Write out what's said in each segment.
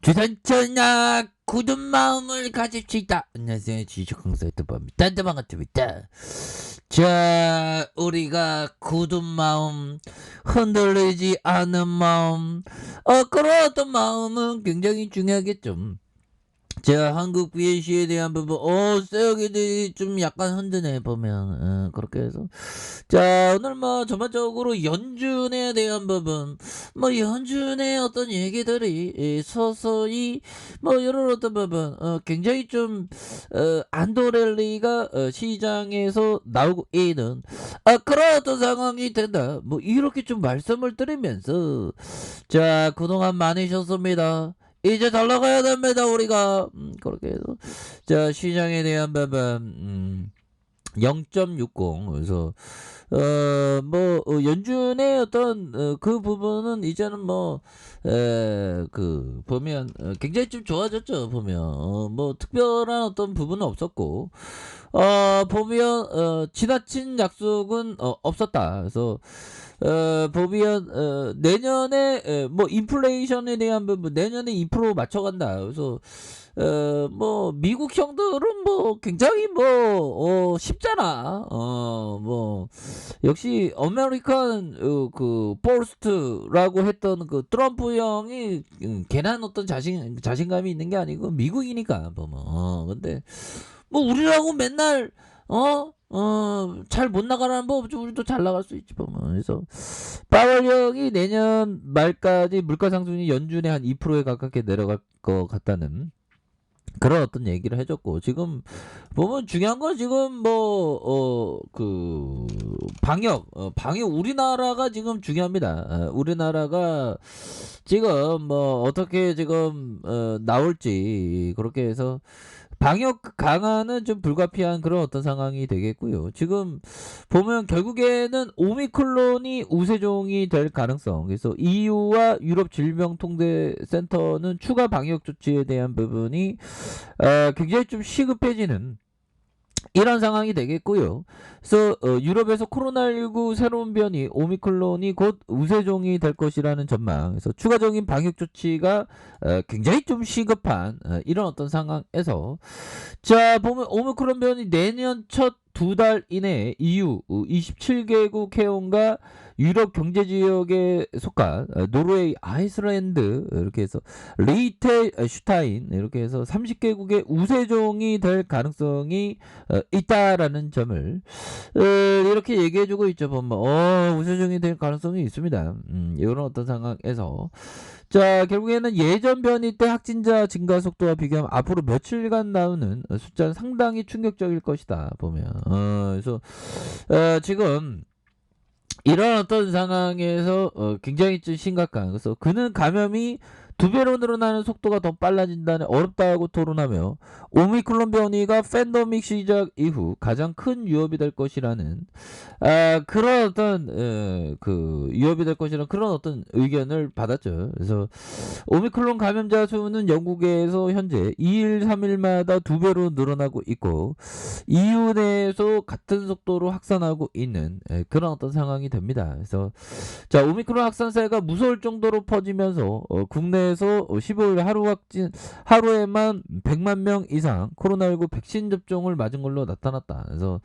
주선천하 굳은 마음을 가집시다. 안녕하세요, 지식강사 유튜버입니다. 반갑습니다. 자, 우리가 굳은 마음, 흔들리지 않은 마음, 그런 어떤 마음은 굉장히 중요하겠죠. 제가 한국 BAC에 대한 부분, 세력이들이 좀 약간 흔드네, 보면. 그렇게 해서. 자, 오늘 뭐, 전반적으로 연준에 대한 부분, 뭐, 연준의 어떤 얘기들이, 서서히, 뭐, 이런 어떤 부분, 굉장히 좀, 안도랠리가, 시장에서 나오고 있는, 그런 어떤 상황이 된다. 뭐, 이렇게 좀 말씀을 드리면서, 자, 그동안 많으셨습니다. 이제 잘 나가야 됩니다, 우리가. 그렇게 해서. 자, 시장에 대한 부분, 0.60. 그래서, 연준의 어떤, 그 부분은 이제는 뭐, 보면, 굉장히 좀 좋아졌죠, 보면. 뭐, 특별한 어떤 부분은 없었고, 보면, 지나친 약속은, 없었다. 그래서, 보면 내년에 뭐 인플레이션에 대한 부분 내년에 2% 맞춰간다. 그래서 뭐 미국 형들은 뭐 굉장히 뭐 쉽잖아. 뭐 역시 아메리칸 그 포스트라고 했던 그 트럼프 형이 괜한 어떤 자신감이 있는 게 아니고 미국이니까 보면. 근데 뭐 우리라고 맨날 잘 못 나가라는 법 없죠. 우리도 잘 나갈 수 있지 보면. 그래서 파월 형이 내년 말까지 물가 상승이 연준에 한 2%에 가깝게 내려갈 것 같다는 그런 어떤 얘기를 해줬고, 지금 보면 중요한 건 지금 방역 우리나라가 지금 중요합니다. 우리나라가 지금 뭐 어떻게 지금 나올지. 그렇게 해서 방역 강화는 좀 불가피한 그런 어떤 상황이 되겠고요. 지금 보면 결국에는 오미크론이 우세종이 될 가능성. 그래서 EU와 유럽 질병통제센터는 추가 방역 조치에 대한 부분이 굉장히 좀 시급해지는 이런 상황이 되겠고요. 그래서 유럽에서 코로나19 새로운 변이 오미크론이 곧 우세종이 될 것이라는 전망. 그래서 추가적인 방역 조치가 굉장히 좀 시급한 이런 어떤 상황에서, 자, 보면 오미크론 변이 내년 첫 2달 이내에 EU 27개국 회원과 유럽 경제 지역에 속한 노르웨이, 아이슬란드, 이렇게 해서 리히텐슈타인, 이렇게 해서 30개국의 우세종이 될 가능성이 있다라는 점을 이렇게 얘기해주고 있죠. 보면 우세종이 될 가능성이 있습니다. 이런 어떤 상황에서, 자, 결국에는 예전 변이 때 확진자 증가 속도와 비교하면 앞으로 며칠간 나오는 숫자는 상당히 충격적일 것이다 보면. 그래서 지금 이런 어떤 상황에서 굉장히 좀 심각한, 그래서 그는 감염이 2배로 늘어나는 속도가 더 빨라진다는 어렵다고 토론하며 오미크론 변이가 팬데믹 시작 이후 가장 큰 위협이 될 것이라는 그런 어떤 위협이 될 것이라는 그런 어떤 의견을 받았죠. 그래서 오미크론 감염자 수는 영국에서 현재 2일 3일마다 2배로 늘어나고 있고 EU 내에서 같은 속도로 확산하고 있는 그런 어떤 상황이 됩니다. 그래서 자, 오미크론 확산세가 무서울 정도로 퍼지면서 국내에서 15일 하루에만 100만 명 이상 코로나19 백신 접종을 맞은 걸로 나타났다. 그래서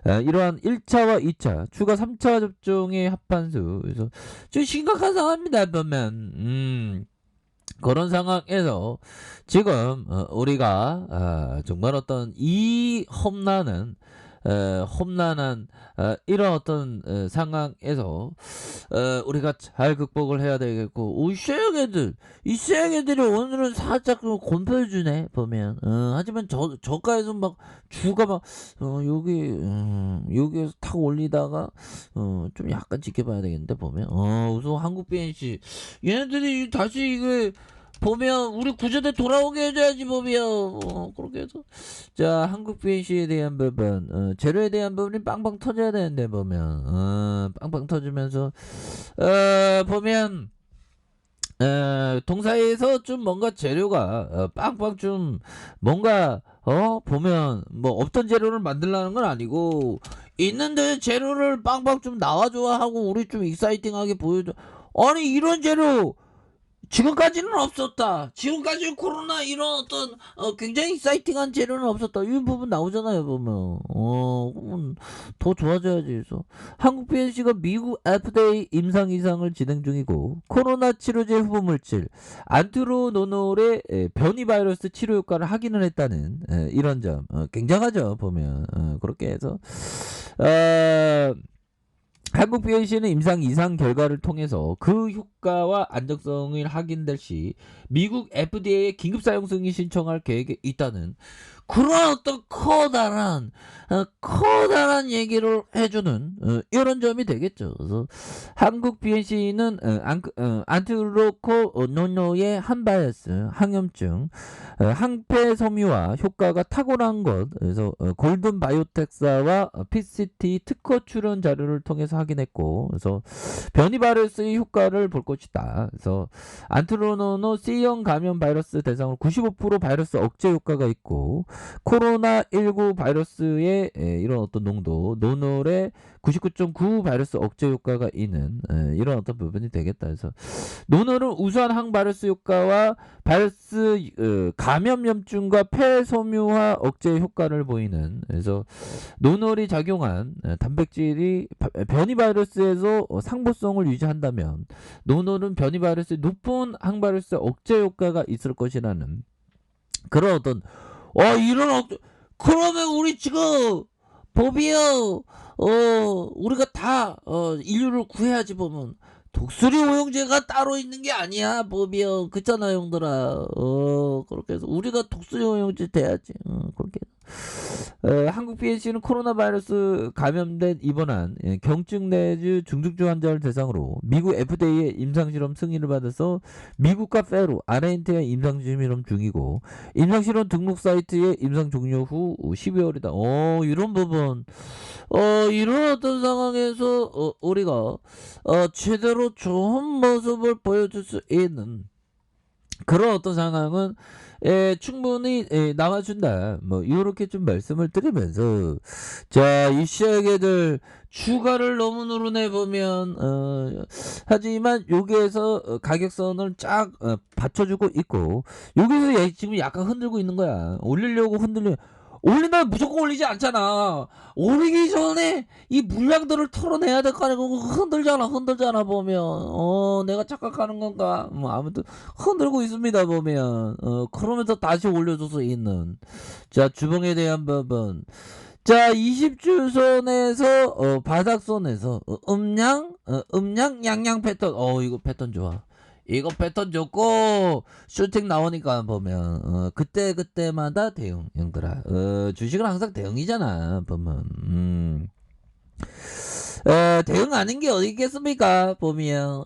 이러한 1차와 2차 추가 3차 접종의 합판수, 그래서 좀 심각한 상황입니다. 보면 그런 상황에서 지금 우리가 정말 어떤 이 험난한 이런 어떤 상황에서 우리가 잘 극복을 해야 되겠고, 이 쎄애들이 오늘은 살짝 곤표주네 보면. 하지만 저가에서 막 주가 막 여기에서 탁 올리다가 좀 약간 지켜봐야 되겠는데 보면. 우선 한국 BNC 얘네들이 다시 이게 보면 우리 구조대 돌아오게 해줘야지 보면. 그렇게 해서 자, 한국 BNC에 대한 부분, 재료에 대한 부분이 빵빵 터져야 되는데 보면 빵빵 터지면서 보면 동사에서 좀 뭔가 재료가 빵빵 좀 뭔가 보면 뭐 없던 재료를 만들라는 건 아니고 있는데 재료를 빵빵 좀 나와줘야 하고 우리 좀 익사이팅하게 보여줘. 아니 이런 재료 지금까지는 없었다. 지금까지 코로나 이런 어떤 굉장히 사이팅한 재료는 없었다. 이 부분 나오잖아요, 보면. 그러면 더 좋아져야지. 그래서 한국 PNC가 미국 FDA 임상 이상을 진행 중이고 코로나 치료제 후보 물질 안트로노놀의 변이 바이러스 치료 효과를 확인을 했다는 이런 점 굉장하죠, 보면. 그렇게 해서 한국 BAC는 임상 이상 결과를 통해서 그 효과와 안정성을 확인될 시 미국 FDA에 긴급 사용 승인 신청할 계획에 있다는 그런 어떤 커다란 얘기를 해주는 이런 점이 되겠죠. 그래서 한국 BNC는 안트로코노노의 한바이러스 항염증 항폐 섬유화 효과가 탁월한 것 그래서 골든 바이오텍사와 PCT 특허 출원 자료를 통해서 확인했고 그래서 변이 바이러스의 효과를 볼 것이다. 그래서 안트로노노 C형 감염 바이러스 대상으로 95% 바이러스 억제 효과가 있고 코로나19 바이러스의 이런 어떤 농도, 노놀의 99.9 바이러스 억제 효과가 있는 이런 어떤 부분이 되겠다. 그래서 노놀은 우수한 항바이러스 효과와 바이러스 감염염증과 폐섬유화 억제 효과를 보이는 그래서 노놀이 작용한 단백질이 변이 바이러스에서 상보성을 유지한다면 노놀은 변이 바이러스의 높은 항바이러스 억제 효과가 있을 것이라는 그런 어떤 그러면 우리 지금 법이요 우리가 다 인류를 구해야지 보면 독수리 오용제가 따로 있는 게 아니야 법이요 그잖아 형들아 그렇게 해서 우리가 독수리 오용제 돼야지 그렇게 한국 PNC는 코로나 바이러스 감염된 입원한 경증 내주 중증주 환자를 대상으로 미국 FDA의 임상실험 승인을 받아서 미국과 페루, 아르헨티나 임상실험 중이고 임상실험 등록 사이트에 임상 종료 후 12월이다. 이런 부분 이런 어떤 상황에서 우리가 제대로 좋은 모습을 보여줄 수 있는 그런 어떤 상황은 충분히 나와준다. 뭐 이렇게 좀 말씀을 드리면서 자, 이 시장애들 주가를 너무 누르내 보면 하지만 여기에서 가격선을 쫙 받쳐주고 있고 여기서 지금 약간 흔들고 있는 거야. 올리려고 올린다면 무조건 올리지 않잖아. 올리기 전에 이 물량들을 털어내야 될 거 아니야. 흔들잖아 보면. 내가 착각하는 건가? 뭐 아무튼 흔들고 있습니다 보면. 그러면서 다시 올려줘서 있는. 자, 주봉에 대한 부분. 자, 20주선에서 바닥선에서 음양 양양 패턴. 이거 패턴 좋아. 이거 패턴 좋고 슈팅 나오니까 보면 그때마다 대응 형들아 주식은 항상 대응이잖아 보면 대응 아닌 게 어디 있겠습니까 보면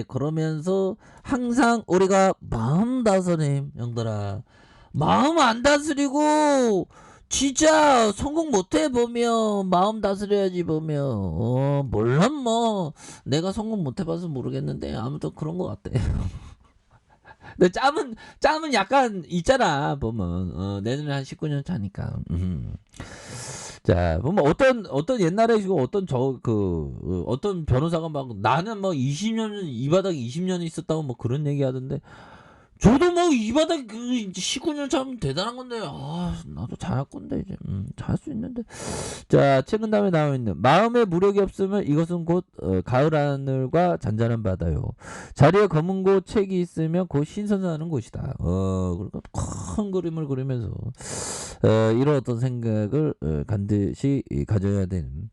그러면서 항상 우리가 마음 다스림 형들아 마음 안 다스리고 진짜 성공 못해 보면 마음 다스려야지 보면 몰라 뭐 내가 성공 못해봐서 모르겠는데 아무튼 그런 것 같아. 근데 짬은 약간 있잖아 보면 내년에 한 19년 차니까. 자 보면 어떤 옛날에 지금 어떤 변호사가 막 나는 뭐 20년 이 바닥에 20년 있었다고 뭐 그런 얘기 하던데 저도 뭐 이 바닥 19년 참 대단한 건데 나도 잘할 건데 이제 잘할 수 있는데 자 최근 다음에 나와 있는 마음의 무력이 없으면 이것은 곧 가을 하늘과 잔잔한 바다요 자리에 검은 곳 책이 있으면 곧 신선하는 곳이다 그러니까 큰 그림을 그리면서 이런 어떤 생각을 반드시 가져야 되는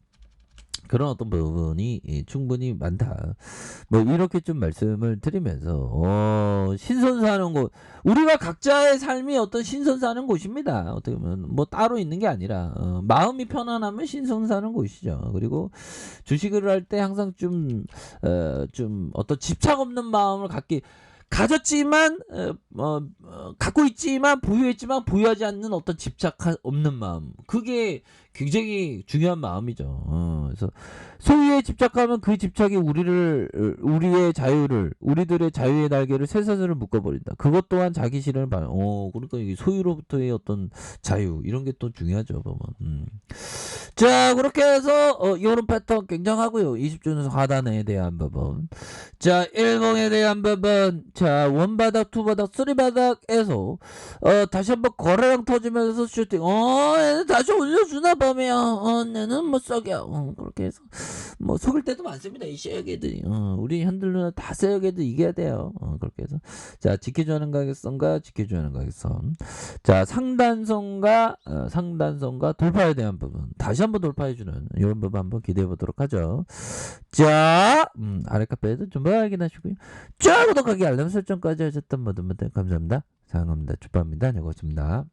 그런 어떤 부분이 충분히 많다. 뭐 이렇게 좀 말씀을 드리면서 신선사하는 곳 우리가 각자의 삶이 어떤 신선사하는 곳입니다. 어떻게 보면 뭐 따로 있는 게 아니라 마음이 편안하면 신선사하는 곳이죠. 그리고 주식을 할 때 항상 좀 어떤 집착 없는 마음을 가졌지만 갖고 있지만 보유했지만 보유하지 않는 어떤 집착 없는 마음 그게 굉장히 중요한 마음이죠. 그래서 소유에 집착하면 그 집착이 우리의 자유를, 우리들의 자유의 날개를 쇠사슬을 묶어버린다. 그것 또한 자기 실현을 그러니까 이 소유로부터의 어떤 자유 이런 게 또 중요하죠, 보면. 자, 그렇게 해서 이런 패턴 굉장하고요. 20주년 하단에 대한 부분. 자, 일봉에 대한 부분. 자, 원바닥, 투바닥, 쓰리바닥에서 다시 한번 거래량 터지면서 슈팅. 얘는 다시 올려주나 보면 얘는 뭐 썩여. 그렇게 해서 뭐 속을 때도 많습니다. 이 쉐어게들이. 우리 현들루나 다 쉐어게들 이겨야 돼요. 그렇게 해서 자, 지켜줘야 하는 가격선과 지켜줘야 하는 가격선. 자, 상단선과 돌파에 대한 부분. 다시 한번 돌파해주는 이런 부분 한번 기대해 보도록 하죠. 자, 아래 카페에도 좀 확인하시고요. 자, 구독하기 알람 설정까지 하셨던 모든 분들 감사합니다. 사랑합니다. 축복합니다. 고맙습니다.